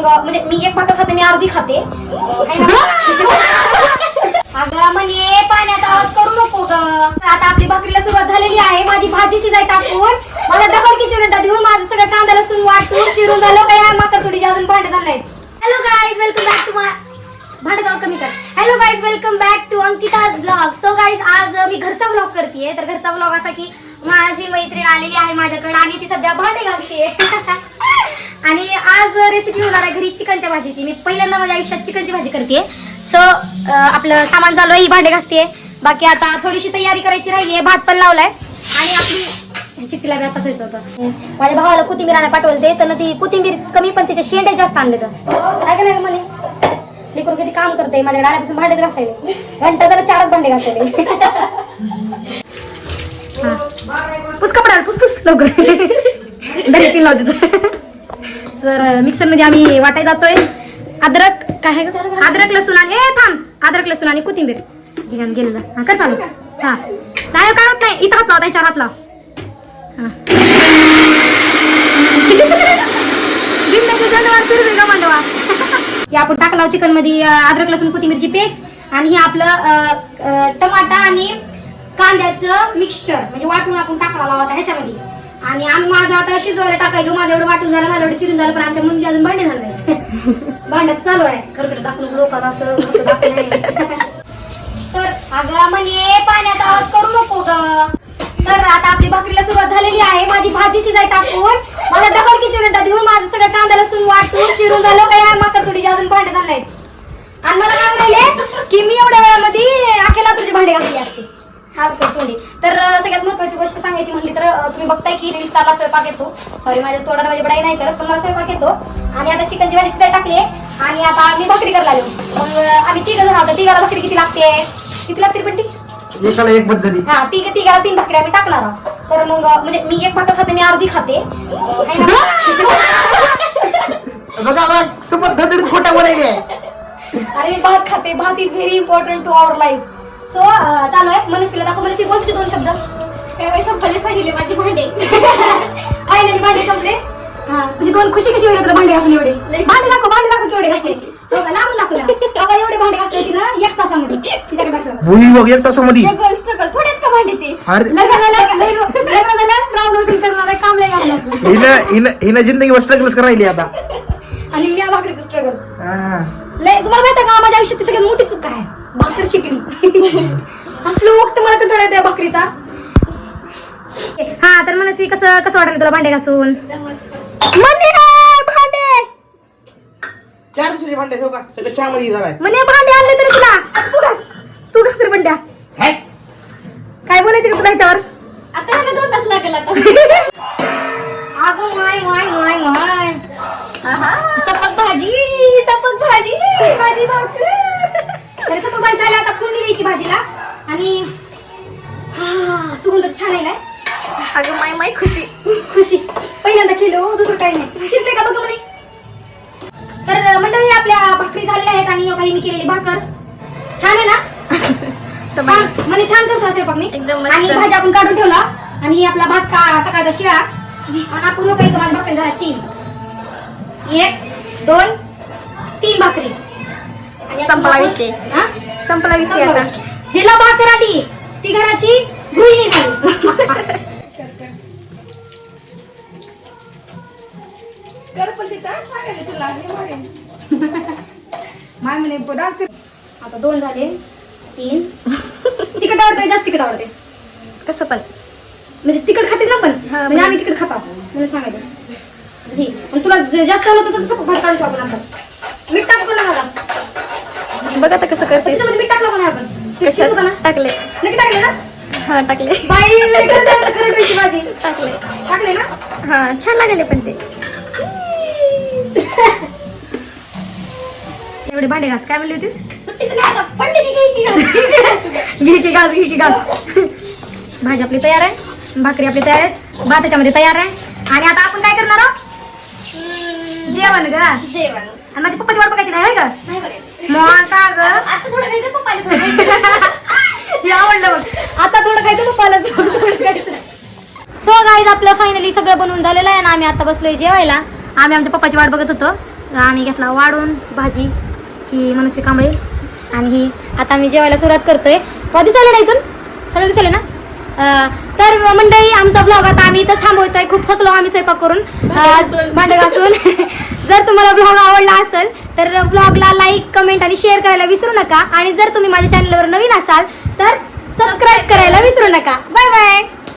मग म्हणजे मी एक भाकर खाते, मी अर्धी खाते. अगं म्हणे पाण्यात आवाज करू नको ग. आता आपली भाकरीला सुरुवात झालेली आहे. माझी भाजी शिजाय टाकून मला डबल किचन देऊन माझं सगळं कांदा लसूण वाटून चिरून झालं काय माकर थोडी अजून भांडे झालंय. Hello guys, welcome back to भांडे जाऊ कमी कर. Hello guys, welcome back to Ankita's blog. So guys, आज मी घरचा ब्लॉग करतेय. तर घरचा ब्लॉग असा की माझी मैत्रीण आलेली आहे माझ्याकडे आणि ती सध्या भांडे घालते. आणि आज रेसिपी होणार आहे घरी चिकनच्या भाजीची. मी पहिल्यांदा माझ्या आयुष्यात चिकनची भाजी करते. सो आपलं सामान चालू आहे, ही भांडे घासते. बाकी आता थोडीशी तयारी करायची राहिली आहे. भात पण लावलाय आणि आपली चिकटीला बी आताच यायचं होतं. माझ्या भावाला कोथिंबीर आणायला पाठवले तर ती कोथिंबीर कमी पण तिचे शेंडे जास्त आणले. तर काय का नाही मला लेकरू किती काम करते. माझ्या डाळ्यापासून भांडे घासायले घंटा त्याला 4च भांडे घासायले. पुस कपडा पुस लवकर दरी तीन लावते. तर मिक्सर मध्ये आम्ही वाटाय जातोय. अद्रक काय अद्रक लसूण आणि थांब अद्रक लसूण आणि कोथिंबीर गेलेलं. हा कर चालू. हा नाही काय होत नाही. इथं हात लावा, त्याच्यावर हात लावा. हे आपण टाकला चिकन मध्ये अद्रक लसूण कोथिंबीरची पेस्ट आणि हे आपलं टमाटा आणि कांद्याचं मिक्सचर म्हणजे वाटून आपण टाकला होता ह्याच्यामध्ये. आणि आम्ही माझं आता शिजवायला टाकायलो. माझं एवढं वाटून झालं, माझं एवढं चिरून झालं, पण आमच्या मुलगी अजून भांडे झाले. भांड्यात चालू आहे खरखर दाखवून लोकांना असं तर अगं म्हणे पाण्यात आवाज करू नको ग. तर आता आपली भाकरीला सुरुवात झालेली आहे. माझी भाजी शिजाय टाकून मला डबल किचन देऊन माझं सगळं कांदा लसूण वाटून चिरून झालं काय माकर थोडी अजून भांडे झाले. आणि मला काय म्हणाले की मी एवढ्या वेळामध्ये अखेला तुझे भांडे घासले असते. तर सगळ्यात महत्वाची गोष्ट सांगायची म्हणली तर तुम्ही बघताय की रील स्टारला स्वयंपाक येतो. सॉरी माझ्या तोंडाला माझी बडाई नाही करत, पण मला स्वयंपाक येतो. आणि आता चिकनची भाजी शिजाय टाकली आणि आता मी भाकरी करायला आलो. मग आम्ही 3 जण आहोत. 3घाला भाकरी किती लागते? किती लागते पट्टी? एकाला एक पद्धती. हा 3घाला 3 भाकरी आम्ही टाकणार आहोत. तर मग म्हणजे मी एक भाकर खाते, मी अर्धी खाते. बघा समोर धडधडीत खोटा बोलायले. अरे मी भात खाते. Bhaat is very important to our life. So चालू आहे. मनस्वीला दाखव. मनस्वी बोलते 2 शब्द. काय संपले पाहिले माझे भांडे. फायनली भांडे संपले. हा तुझी 2 खुशी कशी होईल तुला भांडे घासून एवढे. भांडे दाखव केवढे घासले. लांबून दाखव ना एवढे भांडे घासले ती ना 1 तासामध्ये. तिच्याकडे दाखव बोली बघ 1 तासामध्ये. स्ट्रगल थोडेच का भांडे ते. लग्नाला प्रॉब्लेम करणार काम नाही घालणार. हिनं जिंदगीवर स्ट्रगलच करायली आता. आणि मी भाकरीचं स्ट्रगल लय. तुम्हाला माहिती का माझ्या आयुष्यात सगळ्यात मोठी चूक काय? भाकर शिकली. असलं वक्त मला कंटाळा येतो भाकरीचा. हा तर मनस्वी कसं वाटलं तुला भांडे घासून? भांडे 4 दिवसाचे भांडे ठेव का सगळं चहामध्ये झालाय. म्हणे भांडे आणले तरी तुला तू घास रे भांड्या. काय बोलायचं का तुला ह्याच्यावर? आता ह्याला 2 तास लागेल आता. अगं माय माय माय माय सपक भाजी भाकर. सपक भाजी झाली. आता फोडणी द्यायची भाजीला आणि सुगंध छान आहे. अगं माय माय खुशी पहिल्यांदा केलं दुसरं काही नाही. शिजले का बघ म्हणे. तर मंडळी आपल्या भाकरी झालेल्या आहेत आणि काही मी केलेली भाकर छान आहे ना. म्हणे छान करतो स्वयंपाक मी एकदम. आणि भाजी आपण काढून ठेवला आणि ही आपला भात का सकाळचा शिळा आणि आपण लोकांचं माझी भाकरी झाला 3 1 2 3 भाकरी. संपला विषय. संपला विषय. आता जिला भाकर आली ती घराची गृहिणी झाली. माय म्हणे आता 2 झाले 3. तिखट आवडते जास्त तिखट आवडते कसं पण म्हणजे तिखट खातेच ना पण म्हणजे आम्ही तिखट खातो म्हणून सांगायचं. तुला जास्त आवडत तसं तसं भात काढतो आपण. आता मीठ टाकू ना मला. बघ आता कसं करते. मीठ टाकलं पण आपण टाकले. नक्की टाकले ना? हा टाकले. भाजी टाकले ना? हा छान लागले पण ते. एवढे भांडे घास. काय म्हणली होतीस? घे घास. भाजी आपली तयार आहे. भाकरी आपली तयार आहे. भात त्याच्यामध्ये तयार आहे. आणि आता आपण काय करणार आहोत? जेवण ग. आणि माझी पप्पाची वाट बघायची नाही का? मग का ग? आता थोडं खायचं पप्पाला. आवडलं बघ. आता थोडं खायचं पप्पाला. सो गाईज आपलं फायनली सगळं बनवून झालेलं आहे ना. आम्ही आता बसलोय जेवायला. आम्ही आमच्या पप्पाची वाट बघत होतो. आम्ही घेतला वाढून भाजी, ही मनस्वी कांबळे, आणि ही आता आम्ही जेवायला सुरुवात करतोय. दिसायला नाही इथून सगळं दिसायला ना. तर मंडळी आमचा ब्लॉग आता आम्ही इथंच थांबवतोय. खूप थकलो आम्ही स्वयंपाक करून, भांडे घासून. जर तुम्हाला ब्लॉग आवडला असेल तर ब्लॉगला लाईक, कमेंट आणि शेअर करायला विसरू नका. आणि जर तुम्ही माझ्या चॅनलवर नवीन असाल तर सबस्क्राईब करायला विसरू नका. Bye bye.